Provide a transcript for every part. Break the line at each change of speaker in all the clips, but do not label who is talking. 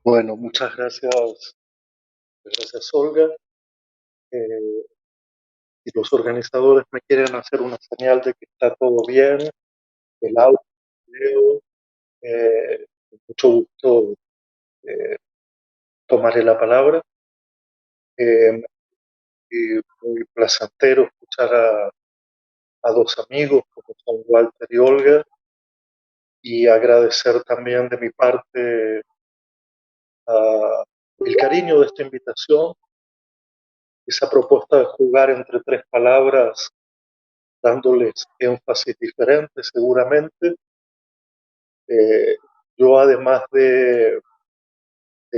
Bueno, muchas gracias Olga. Eh, y los organizadores me quieren hacer una señal de que está todo bien, el audio, el video. Con mucho gusto eh, tomaré la palabra. Eh, y muy placentero escuchar a dos amigos como son Walter y Olga, y agradecer también de mi parte el cariño de esta invitación, esa propuesta de jugar entre tres palabras dándoles énfasis diferentes seguramente. Eh, yo además de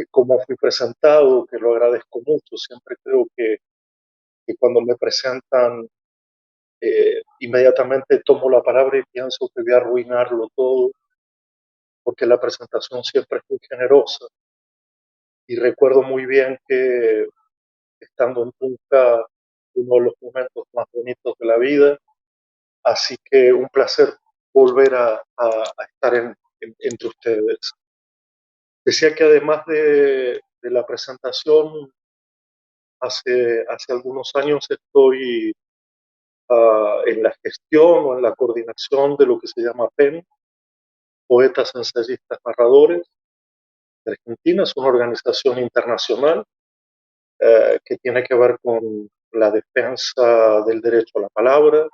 cómo fui presentado, que lo agradezco mucho, siempre creo que cuando me presentan inmediatamente tomo la palabra y pienso que voy a arruinarlo todo, porque la presentación siempre es muy generosa. Y recuerdo muy bien que estando en Tunja, uno de los momentos más bonitos de la vida, así que un placer volver a estar entre ustedes. Decía que además de la presentación, hace algunos años estoy en la gestión o en la coordinación de lo que se llama PEN, Poetas, Ensayistas, Narradores de Argentina. Es una organización internacional que tiene que ver con la defensa del derecho a la palabra,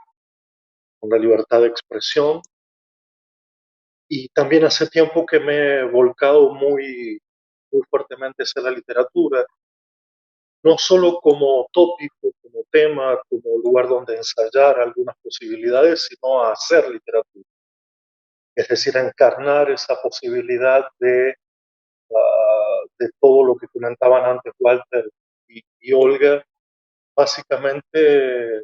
con la libertad de expresión. Y también hace tiempo que me he volcado muy fuertemente hacia la literatura, no solo como tópico, como tema, como lugar donde ensayar algunas posibilidades, sino a hacer literatura. Es decir, a encarnar esa posibilidad de todo lo que comentaban antes Walter y Olga. Básicamente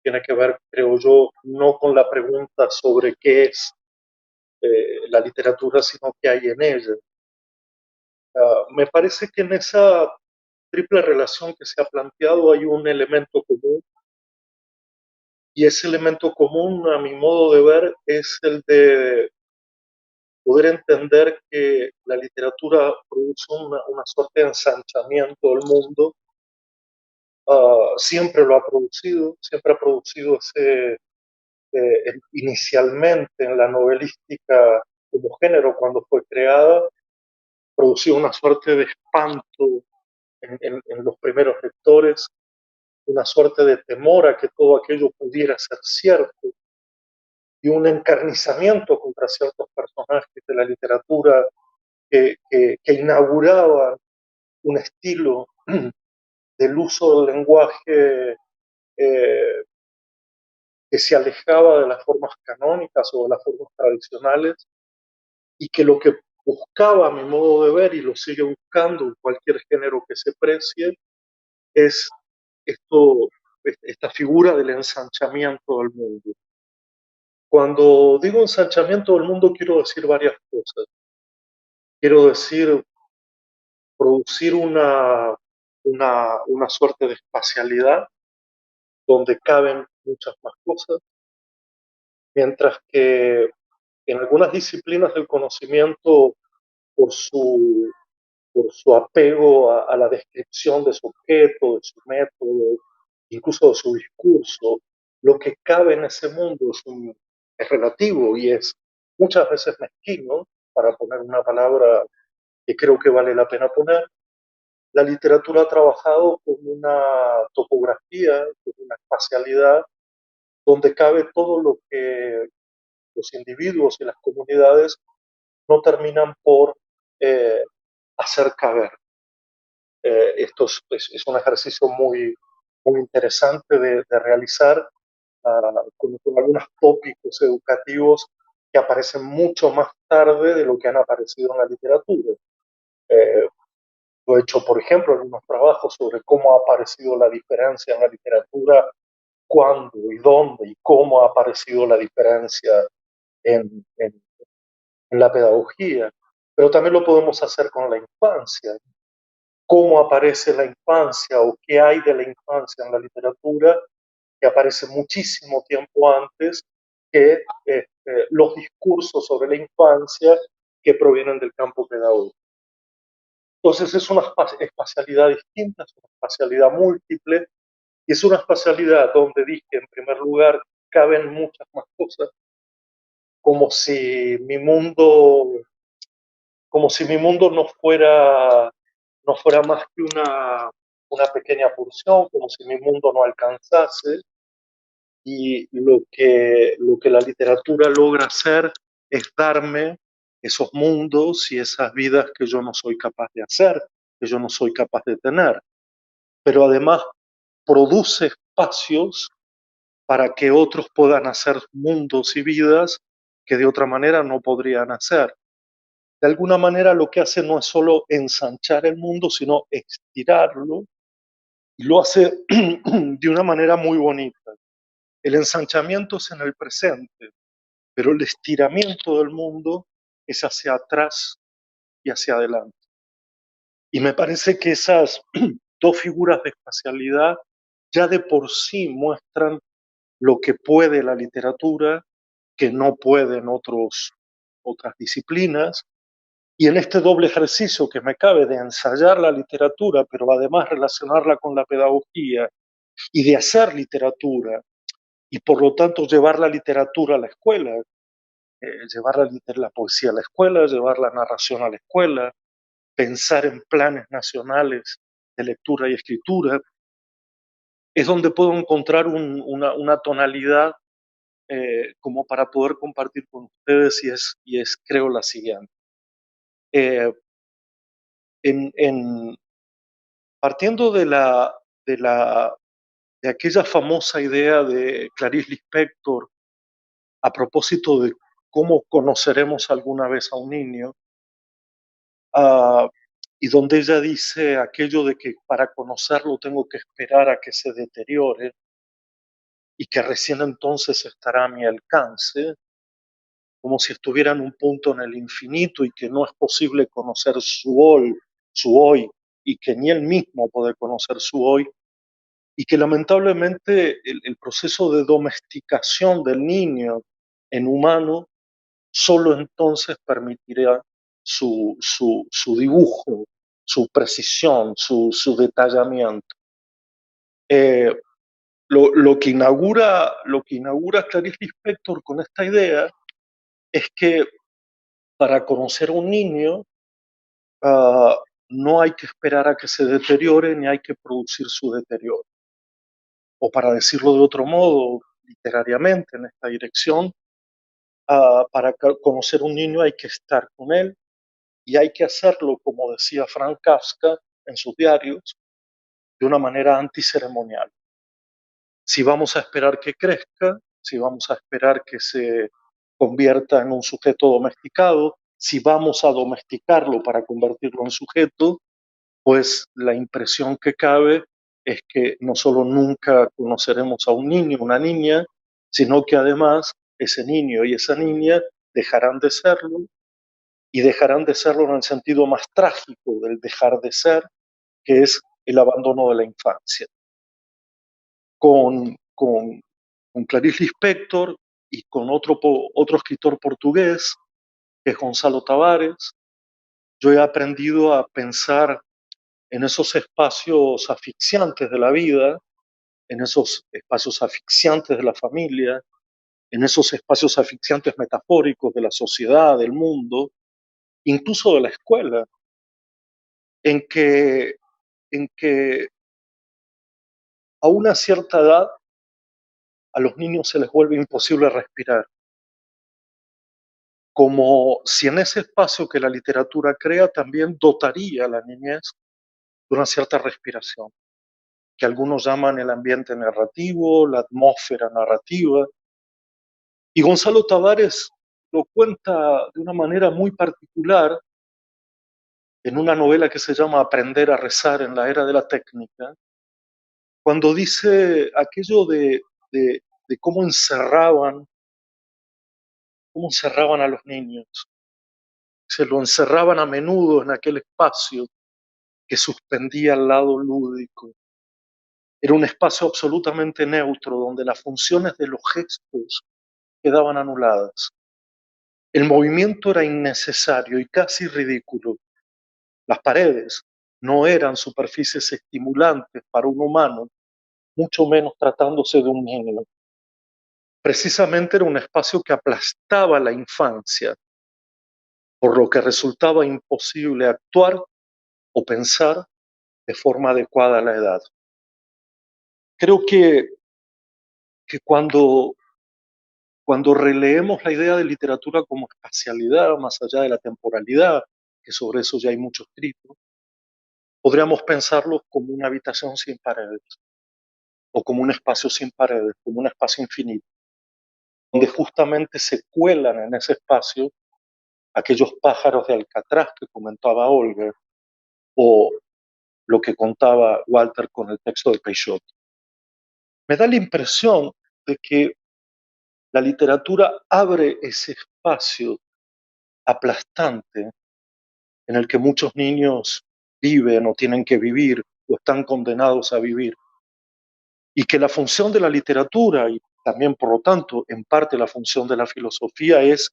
tiene que ver, creo yo, no con la pregunta sobre qué es la literatura, sino qué hay en ella. Me parece que en esa triple relación que se ha planteado hay un elemento común, y ese elemento común, a mi modo de ver, es el de poder entender que la literatura produce una suerte de ensanchamiento del mundo. Siempre lo ha producido, siempre ha producido inicialmente en la novelística como género cuando fue creada, produció una suerte de espanto en los primeros lectores, una suerte de temor a que todo aquello pudiera ser cierto, y un encarnizamiento contra ciertos personajes de la literatura que inauguraban un estilo del uso del lenguaje eh, que se alejaba de las formas canónicas o de las formas tradicionales, y que lo que buscaba, a mi modo de ver, y lo sigue buscando en cualquier género que se precie, es esto, esta figura del ensanchamiento del mundo. Cuando digo ensanchamiento del mundo, quiero decir varias cosas. Quiero decir producir una suerte de espacialidad donde caben muchas más cosas, mientras que en algunas disciplinas del conocimiento, por su, por su apego a la descripción de su objeto, de su método, incluso de su discurso, lo que cabe en ese mundo es relativo y es muchas veces mezquino, para poner una palabra que creo que vale la pena poner. La literatura ha trabajado con una topografía, con una espacialidad, donde cabe todo lo que los individuos y las comunidades no terminan por eh, hacer caber. Esto es un ejercicio muy interesante de realizar con algunos tópicos educativos que aparecen mucho más tarde de lo que han aparecido en la literatura. Eh, Yo he hecho, por ejemplo, algunos trabajos sobre cómo ha aparecido la diferencia en la literatura, cuándo y dónde y cómo ha aparecido la diferencia en la pedagogía, pero también lo podemos hacer con la infancia. Cómo aparece la infancia o qué hay de la infancia en la literatura, que aparece muchísimo tiempo antes que los discursos sobre la infancia que provienen del campo pedagógico. Entonces es una espacialidad distinta, es una espacialidad múltiple, y es una espacialidad donde dije, en primer lugar, caben muchas más cosas, como si mi mundo, como si mi mundo no fuera más que una pequeña porción, como si mi mundo no alcanzase, y lo que la literatura logra hacer es darme esos mundos y esas vidas que yo no soy capaz de hacer, que yo no soy capaz de tener. Pero además produce espacios para que otros puedan hacer mundos y vidas que de otra manera no podrían hacer. De alguna manera lo que hace no es solo ensanchar el mundo, sino estirarlo, y lo hace de una manera muy bonita. El ensanchamiento es en el presente, pero el estiramiento del mundo es hacia atrás y hacia adelante. Y me parece que esas dos figuras de espacialidad ya de por sí muestran lo que puede la literatura, que no pueden otras disciplinas. Y en este doble ejercicio que me cabe de ensayar la literatura, pero además relacionarla con la pedagogía y de hacer literatura, y por lo tanto llevar la literatura a la escuela, llevar la poesía a la escuela, llevar la narración a la escuela, pensar en planes nacionales de lectura y escritura, es donde puedo encontrar una tonalidad como para poder compartir con ustedes y es creo la siguiente. Eh, en, partiendo de, la, de aquella famosa idea de Clarice Lispector a propósito de cómo conoceremos alguna vez a un niño, ah, y donde ella dice aquello de que para conocerlo tengo que esperar a que se deteriore y que recién entonces estará a mi alcance, como si estuviera en un punto en el infinito y que no es posible conocer su hoy, y que ni él mismo puede conocer su hoy, y que lamentablemente el proceso de domesticación del niño en humano solo entonces permitirá su dibujo, su precisión, su detallamiento. Eh, lo que inaugura Clarice Lispector con esta idea es que para conocer a un niño ah, no hay que esperar a que se deteriore ni hay que producir su deterioro. O para decirlo de otro modo, literariamente en esta dirección, para conocer un niño hay que estar con él y hay que hacerlo, como decía Frank Kafka en sus diarios, de una manera anticeremonial. Si vamos a esperar que crezca, si vamos a esperar que se convierta en un sujeto domesticado, si vamos a domesticarlo para convertirlo en sujeto, pues la impresión que cabe es que no solo nunca conoceremos a un niño, una niña, sino que además ese niño y esa niña dejarán de serlo, y dejarán de serlo en el sentido más trágico del dejar de ser, que es el abandono de la infancia. Con, con, con Clarice Lispector y con otro escritor portugués, que es Gonzalo Tavares, yo he aprendido a pensar en esos espacios asfixiantes de la vida, en esos espacios asfixiantes de la familia, en esos espacios asfixiantes metafóricos de la sociedad, del mundo, incluso de la escuela, en que, en que a una cierta edad a los niños se les vuelve imposible respirar, como si en ese espacio que la literatura crea también dotaría a la niñez de una cierta respiración, que algunos llaman el ambiente narrativo, la atmósfera narrativa. Y Gonzalo Tavares lo cuenta de una manera muy particular en una novela que se llama Aprender a rezar en la era de la técnica, cuando dice aquello de cómo encerraban a los niños. Se lo encerraban a menudo en aquel espacio que suspendía el lado lúdico. Era un espacio absolutamente neutro donde las funciones de los gestos quedaban anuladas. El movimiento era innecesario y casi ridículo. Las paredes no eran superficies estimulantes para un humano, mucho menos tratándose de un niño. Precisamente era un espacio que aplastaba la infancia, por lo que resultaba imposible actuar o pensar de forma adecuada a la edad. Creo que cuando releemos la idea de literatura como espacialidad, más allá de la temporalidad, que sobre eso ya hay mucho escrito, podríamos pensarlo como una habitación sin paredes, o como un espacio sin paredes, como un espacio infinito, donde justamente se cuelan en ese espacio aquellos pájaros de Alcatraz que comentaba Olga, o lo que contaba Walter con el texto de Peixoto. Me da la impresión de que la literatura abre ese espacio aplastante en el que muchos niños viven o tienen que vivir o están condenados a vivir. Y que la función de la literatura y también, por lo tanto, en parte la función de la filosofía es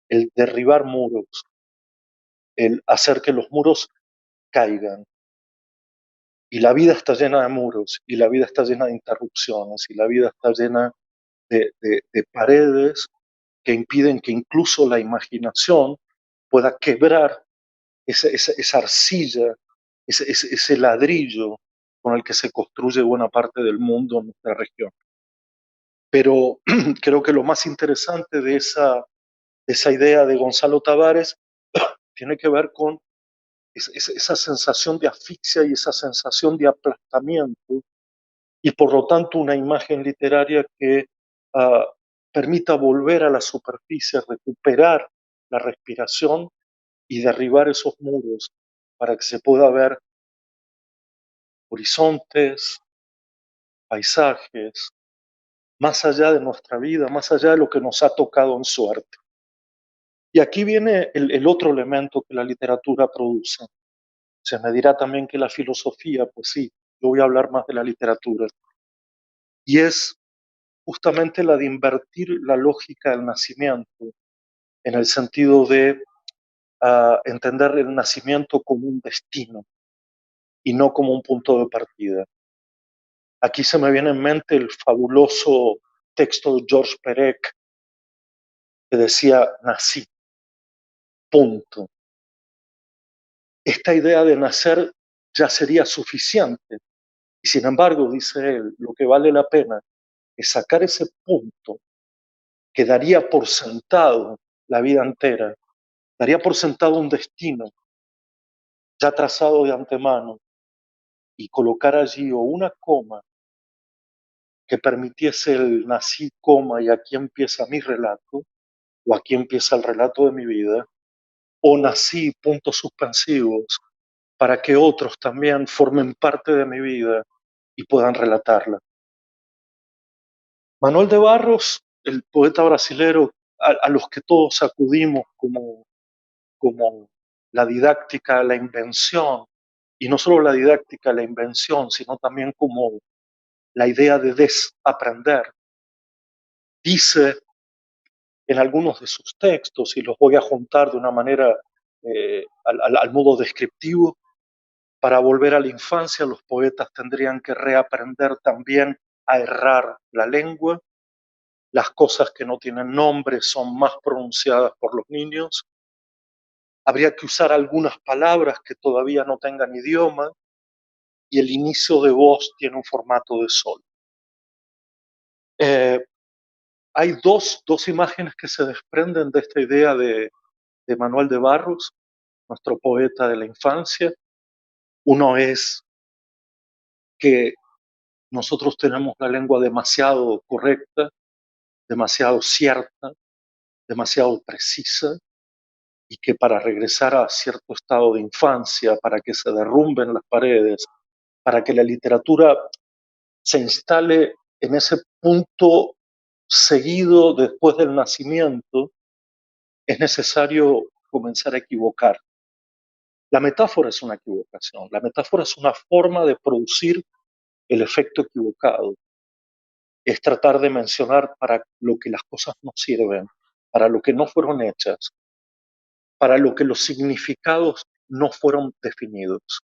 el derribar muros, el hacer que los muros caigan. Y la vida está llena de muros, y la vida está llena de interrupciones, y la vida está llena de paredes que impiden que incluso la imaginación pueda quebrar esa arcilla, ese ladrillo con el que se construye buena parte del mundo en nuestra región. Pero creo que lo más interesante de esa idea de Gonzalo Tavares tiene que ver con esa sensación de asfixia y esa sensación de aplastamiento, y por lo tanto una imagen literaria que uh, permita volver a la superficie, recuperar la respiración y derribar esos muros para que se pueda ver horizontes, paisajes, más allá de nuestra vida, más allá de lo que nos ha tocado en suerte. Y aquí viene el otro elemento que la literatura produce. Se me dirá también que la filosofía, pues sí, yo voy a hablar más de la literatura. Y es justamente la de invertir la lógica del nacimiento, en el sentido de entender el nacimiento como un destino y no como un punto de partida. Aquí se me viene en mente el fabuloso texto de Georges Perec que decía, nací, punto. Esta idea de nacer ya sería suficiente. Y sin embargo, dice él, lo que vale la pena es sacar ese punto que daría por sentado la vida entera, daría por sentado un destino ya trazado de antemano, y colocar allí o una coma que permitiese el nací, coma, y aquí empieza mi relato, o aquí empieza el relato de mi vida, o nací, puntos suspensivos, para que otros también formen parte de mi vida y puedan relatarla. Manuel de Barros, el poeta brasilero a los que todos acudimos como la didáctica, la invención, y no solo la didáctica, la invención, sino también como la idea de desaprender. Dice en algunos de sus textos, y los voy a juntar de una manera al modo descriptivo, para volver a la infancia los poetas tendrían que reaprender también a errar la lengua, las cosas que no tienen nombre son más pronunciadas por los niños, habría que usar algunas palabras que todavía no tengan idioma, y el inicio de voz tiene un formato de sol. Hay dos imágenes que se desprenden de esta idea de Manuel de Barros, nuestro poeta de la infancia. Uno es que nosotros tenemos la lengua demasiado correcta, demasiado cierta, demasiado precisa, y que para regresar a cierto estado de infancia, para que se derrumben las paredes, para que la literatura se instale en ese punto seguido después del nacimiento, es necesario comenzar a equivocar. La metáfora es una equivocación, la metáfora es una forma de producir el efecto equivocado. Es tratar de mencionar para lo que las cosas no sirven, para lo que no fueron hechas, para lo que los significados no fueron definidos.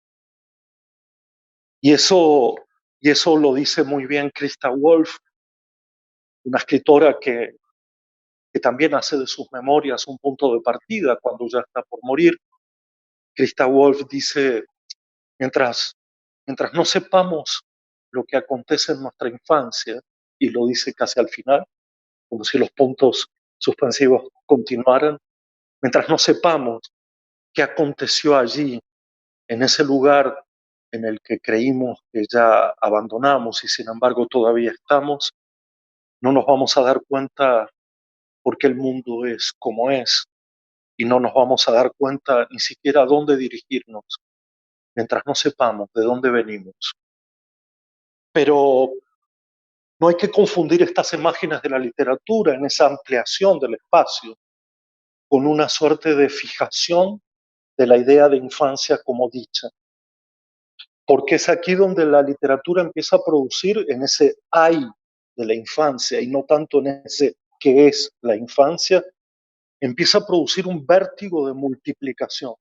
Y eso, y eso lo dice muy bien Christa Wolf, una escritora que también hace de sus memorias un punto de partida cuando ya está por morir. Christa Wolf dice, mientras, mientras no sepamos lo que acontece en nuestra infancia, y lo dice casi al final, como si los puntos suspensivos continuaran, mientras no sepamos qué aconteció allí, en ese lugar en el que creímos que ya abandonamos y sin embargo todavía estamos, no nos vamos a dar cuenta por qué el mundo es como es y no nos vamos a dar cuenta ni siquiera a dónde dirigirnos mientras no sepamos de dónde venimos. Pero no hay que confundir estas imágenes de la literatura en esa ampliación del espacio con una suerte de fijación de la idea de infancia como dicha, porque es aquí donde la literatura empieza a producir en ese hay de la infancia y no tanto en ese que es la infancia, empieza a producir un vértigo de multiplicación.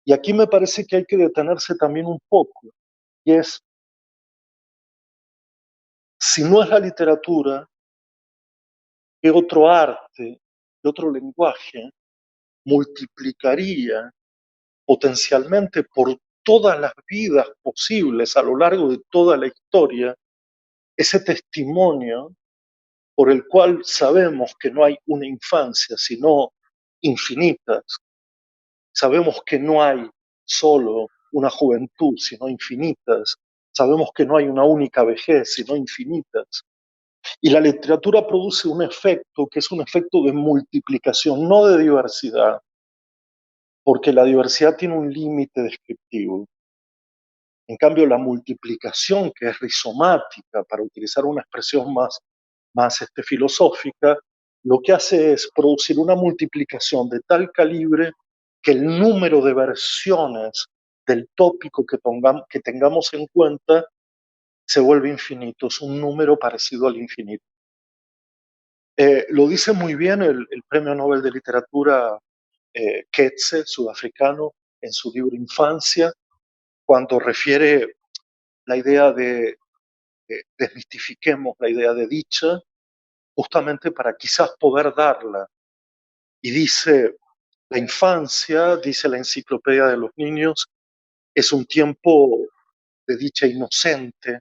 Y aquí me parece que hay que detenerse también un poco, y es, si no es la literatura, ¿qué otro arte, qué otro lenguaje multiplicaría potencialmente por todas las vidas posibles a lo largo de toda la historia ese testimonio por el cual sabemos que no hay una infancia, sino infinitas? Sabemos que no hay solo una juventud, sino infinitas. Sabemos que no hay una única vejez, sino infinitas. Y la literatura produce un efecto que es un efecto de multiplicación, no de diversidad, porque la diversidad tiene un límite descriptivo. En cambio, la multiplicación, que es rizomática, para utilizar una expresión más filosófica, lo que hace es producir una multiplicación de tal calibre que el número de versiones del tópico que tengamos en cuenta se vuelve infinito, es un número parecido al infinito. Lo dice muy bien el Premio Nobel de Literatura Coetzee, sudafricano, en su libro Infancia, cuando refiere la idea de desmistifiquemos la idea de dicha, justamente para quizás poder darla. Y dice, la infancia, dice la Enciclopedia de los Niños, es un tiempo de dicha inocente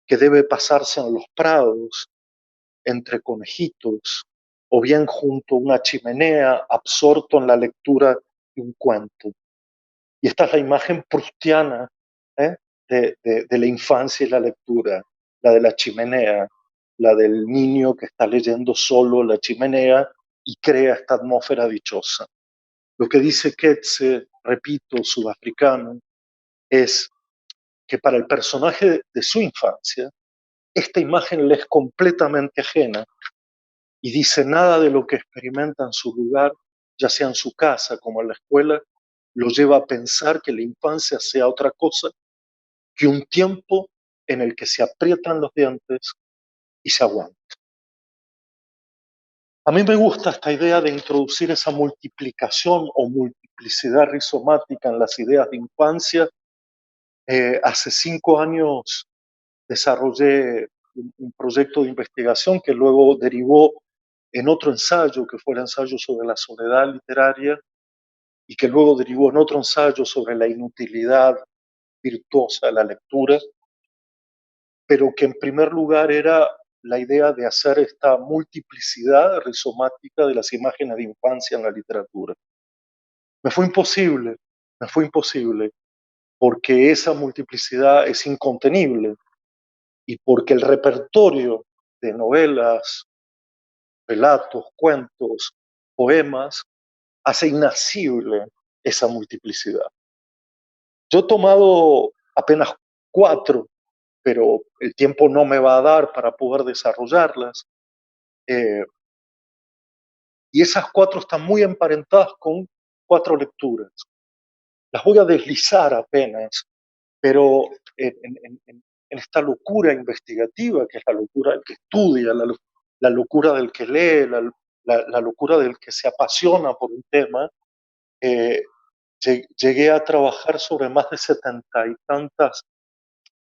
que debe pasarse en los prados, entre conejitos, o bien junto a una chimenea, absorto en la lectura de un cuento. Y esta es la imagen prustiana ¿eh? de la infancia y la lectura, la de la chimenea, la del niño que está leyendo solo la chimenea y crea esta atmósfera dichosa. Lo que dice Coetzee, repito, sudafricano, es que para el personaje de su infancia, esta imagen le es completamente ajena y dice nada de lo que experimenta en su lugar, ya sea en su casa como en la escuela, lo lleva a pensar que la infancia sea otra cosa que un tiempo en el que se aprietan los dientes y se aguanta. A mí me gusta esta idea de introducir esa multiplicación o multiplicidad rizomática en las ideas de infancia. Hace 5 años desarrollé un proyecto de investigación que luego derivó en otro ensayo, que fue el ensayo sobre la soledad literaria, y que luego derivó en otro ensayo sobre la inutilidad virtuosa de la lectura, pero que en primer lugar era la idea de hacer esta multiplicidad rizomática de las imágenes de infancia en la literatura. Me fue imposible, me fue imposible, porque esa multiplicidad es incontenible y porque el repertorio de novelas, relatos, cuentos, poemas, hace inasible esa multiplicidad. Yo he tomado apenas 4, pero el tiempo no me va a dar para poder desarrollarlas. Eh, y esas 4 están muy emparentadas con 4 lecturas. Las voy a deslizar apenas, pero en esta locura investigativa, que es la locura del que estudia, la locura del que lee, la locura del que se apasiona por un tema, eh, Llegué a trabajar sobre más de 70 y tantas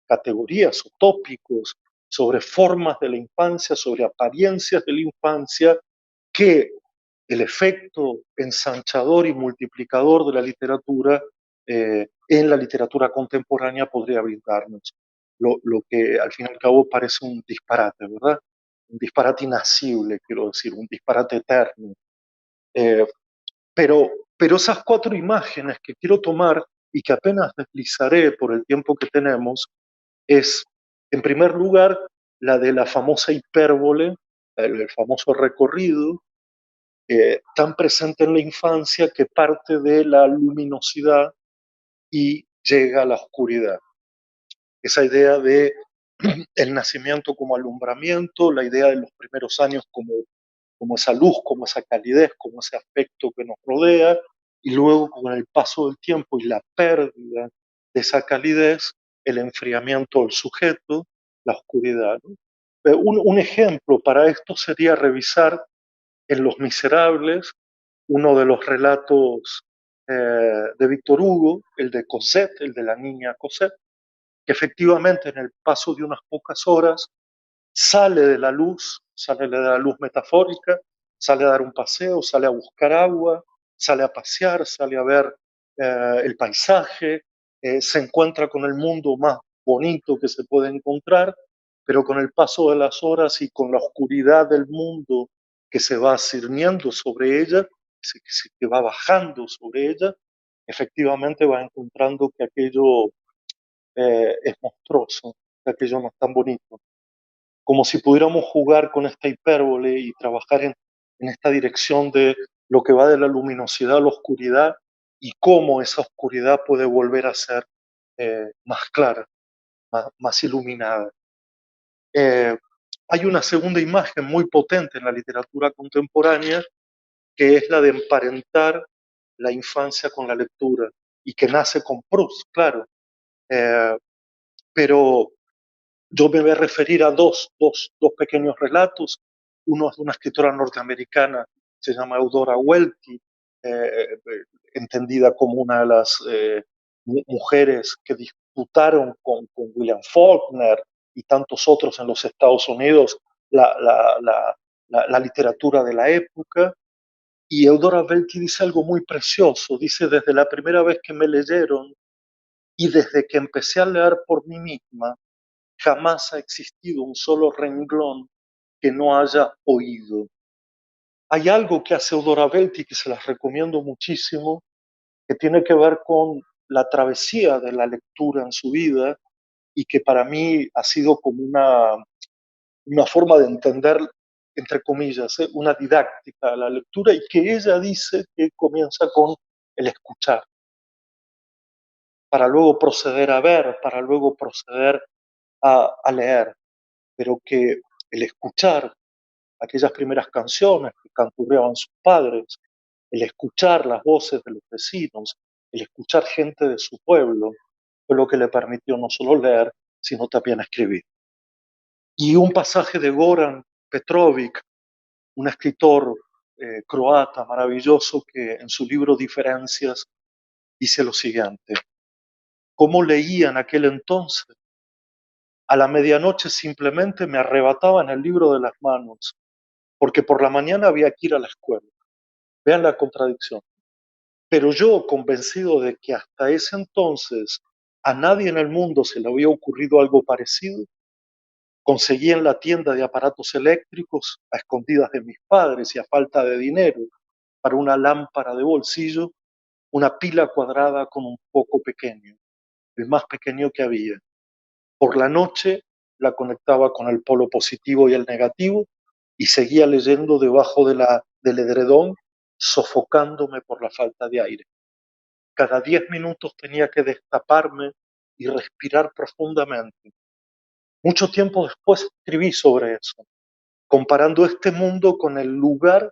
categorías o tópicos, sobre formas de la infancia, sobre apariencias de la infancia, que el efecto ensanchador y multiplicador de la literatura en la literatura contemporánea podría brindarnos. Lo que al fin y al cabo parece un disparate, ¿verdad? Un disparate inasible, quiero decir, un disparate eterno. Eh, pero, pero esas cuatro imágenes que quiero tomar y que apenas deslizaré por el tiempo que tenemos, es, en primer lugar, la de la famosa hipérbole, el famoso recorrido, tan presente en la infancia que parte de la luminosidad y llega a la oscuridad. Esa idea de el nacimiento como alumbramiento, la idea de los primeros años como esa luz, como esa calidez, como ese aspecto que nos rodea, y luego con el paso del tiempo y la pérdida de esa calidez, el enfriamiento del sujeto, la oscuridad, ¿no? Un ejemplo para esto sería revisar en Los Miserables uno de los relatos de Víctor Hugo, el de Cosette, el de la niña Cosette, que efectivamente en el paso de unas pocas horas sale de la luz metafórica, sale a dar un paseo, sale a buscar agua, sale a pasear, sale a ver el paisaje, se encuentra con el mundo más bonito que se puede encontrar, pero con el paso de las horas y con la oscuridad del mundo que se va cerniendo sobre ella, que va bajando sobre ella, efectivamente va encontrando que aquello es monstruoso, que aquello no es tan bonito, como si pudiéramos jugar con esta hipérbole y trabajar en esta dirección de lo que va de la luminosidad a la oscuridad y cómo esa oscuridad puede volver a ser más clara, más iluminada. Eh, Hay una segunda imagen muy potente en la literatura contemporánea que es la de emparentar la infancia con la lectura y que nace con Proust, claro. Eh, pero Yo me voy a referir a dos pequeños relatos. Uno es de una escritora norteamericana, se llama Eudora Welty, entendida como una de las mujeres que disputaron con William Faulkner y tantos otros en los Estados Unidos la literatura de la época. Y Eudora Welty dice algo muy precioso, dice, desde la primera vez que me leyeron y desde que empecé a leer por mí misma, jamás ha existido un solo renglón que no haya oído. Hay algo que hace Eudora Belti que se las recomiendo muchísimo, que tiene que ver con la travesía de la lectura en su vida y que para mí ha sido como una forma de entender, entre comillas, una didáctica a la lectura y que ella dice que comienza con el escuchar, para luego proceder a ver, para luego proceder a leer, pero que el escuchar aquellas primeras canciones que canturreaban sus padres, el escuchar las voces de los vecinos, el escuchar gente de su pueblo, fue lo que le permitió no solo leer, sino también escribir. Y un pasaje de Goran Petrovic, un escritor croata maravilloso que en su libro Diferencias dice lo siguiente: ¿cómo leía en aquel entonces? A la medianoche simplemente me arrebataban el libro de las manos, porque por la mañana había que ir a la escuela. Vean la contradicción. Pero yo, convencido de que hasta ese entonces a nadie en el mundo se le había ocurrido algo parecido, conseguí en la tienda de aparatos eléctricos, a escondidas de mis padres y a falta de dinero, para una lámpara de bolsillo, una pila cuadrada con un foco pequeño, el más pequeño que había. Por la noche la conectaba con el polo positivo y el negativo y seguía leyendo debajo del edredón, sofocándome por la falta de aire. Cada 10 minutos tenía que destaparme y respirar profundamente. Mucho tiempo después escribí sobre eso, comparando este mundo con el lugar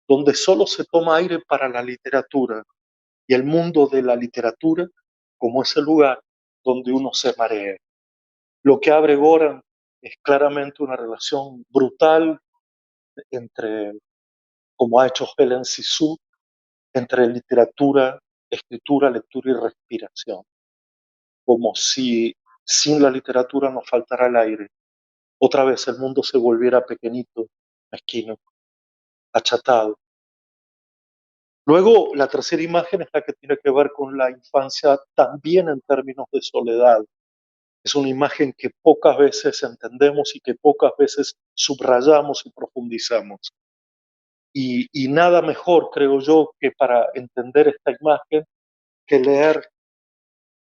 donde solo se toma aire para la literatura y el mundo de la literatura como ese lugar donde uno se marea. Lo que abre Goran es claramente una relación brutal entre, como ha hecho Helen Sissou, entre literatura escritura, lectura y respiración, como si sin la literatura nos faltara el aire. Otra vez el mundo se volviera pequeñito, mezquino, achatado. Luego, la tercera imagen es la que tiene que ver con la infancia también en términos de soledad. Es una imagen que pocas veces entendemos y que pocas veces subrayamos y profundizamos. Y nada mejor, creo yo, que para entender esta imagen, que leer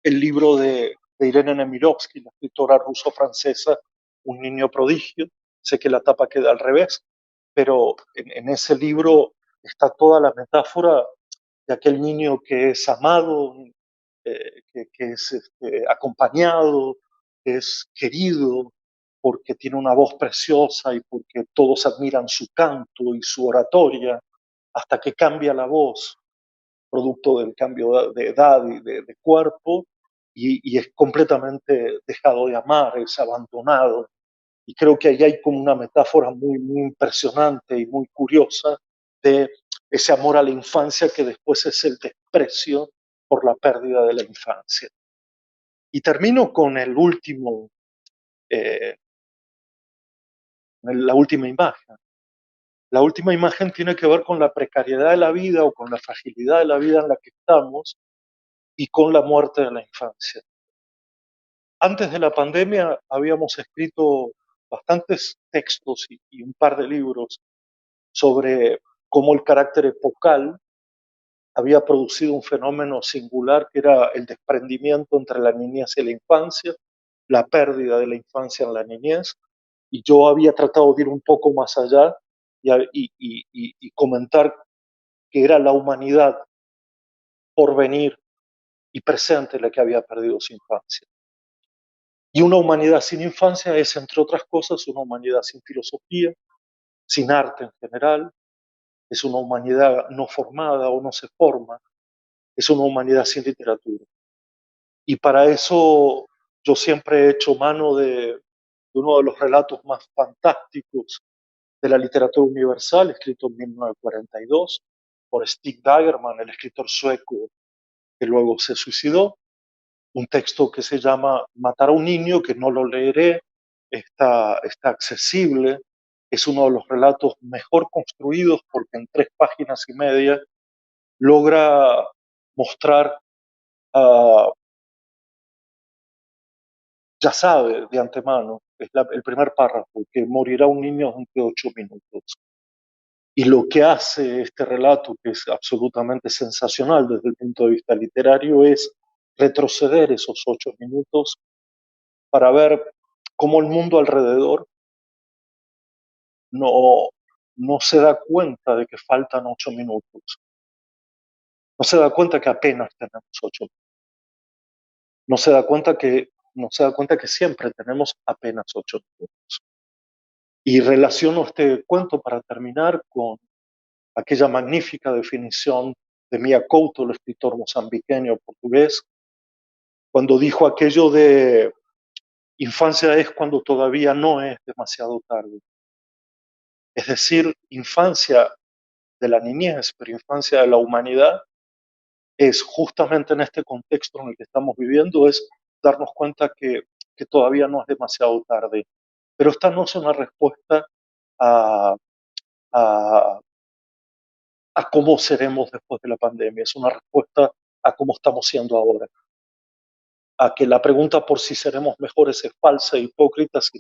el libro de Irene Nemirovsky, la escritora ruso-francesa, Un niño prodigio. Sé que la tapa queda al revés, pero en ese libro está toda la metáfora de aquel niño que es amado, que es acompañado, que es querido, porque tiene una voz preciosa y porque todos admiran su canto y su oratoria, hasta que cambia la voz, producto del cambio de edad y de cuerpo, y es completamente dejado de amar, es abandonado. Y creo que ahí hay como una metáfora muy, muy impresionante y muy curiosa de ese amor a la infancia que después es el desprecio por la pérdida de la infancia. Y termino con eh, la última imagen. La última imagen tiene que ver con la precariedad de la vida o con la fragilidad de la vida en la que estamos y con la muerte de la infancia. Antes de la pandemia habíamos escrito bastantes textos y un par de libros sobre cómo el carácter epocal había producido un fenómeno singular que era el desprendimiento entre la niñez y la infancia, la pérdida de la infancia en la niñez, y yo había tratado de ir un poco más allá y comentar que era la humanidad por venir y presente la que había perdido su infancia. Y una humanidad sin infancia es, entre otras cosas, una humanidad sin filosofía, sin arte en general, es una humanidad no formada o no se forma, es una humanidad sin literatura. Y para eso yo siempre he hecho mano de uno de los relatos más fantásticos de la literatura universal, escrito en 1942 por Stig Dagerman, el escritor sueco que luego se suicidó, un texto que se llama Matar a un niño, que no lo leeré, está accesible, es uno de los relatos mejor construidos porque en 3 páginas y media logra mostrar, uh, ya sabe de antemano, es el primer párrafo, que morirá un niño dentro de 8 minutos. Y lo que hace este relato, que es absolutamente sensacional desde el punto de vista literario, es retroceder esos 8 minutos para ver cómo el mundo alrededor no, no se da cuenta de que faltan 8 minutos, no se da cuenta que apenas tenemos 8 minutos, no se da cuenta que, no se da cuenta que siempre tenemos apenas 8 minutos. Y relaciono este cuento para terminar con aquella magnífica definición de Mia Couto, el escritor mozambiqueño portugués, cuando dijo aquello de infancia es cuando todavía no es demasiado tarde. Es decir, infancia de la niñez, pero infancia de la humanidad, es justamente en este contexto en el que estamos viviendo, es darnos cuenta que todavía no es demasiado tarde. Pero esta no es una respuesta a, a, a cómo seremos después de la pandemia, es una respuesta a cómo estamos siendo ahora. A que la pregunta por si seremos mejores es falsa e hipócrita si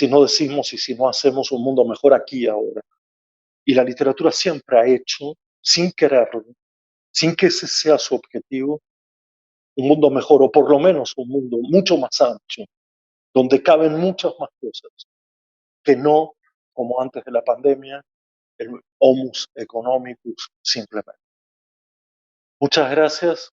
no decimos y si no hacemos un mundo mejor aquí y ahora. Y la literatura siempre ha hecho, sin quererlo, sin que ese sea su objetivo, un mundo mejor, o por lo menos un mundo mucho más ancho, donde caben muchas más cosas, que no, como antes de la pandemia, el homus economicus simplemente. Muchas gracias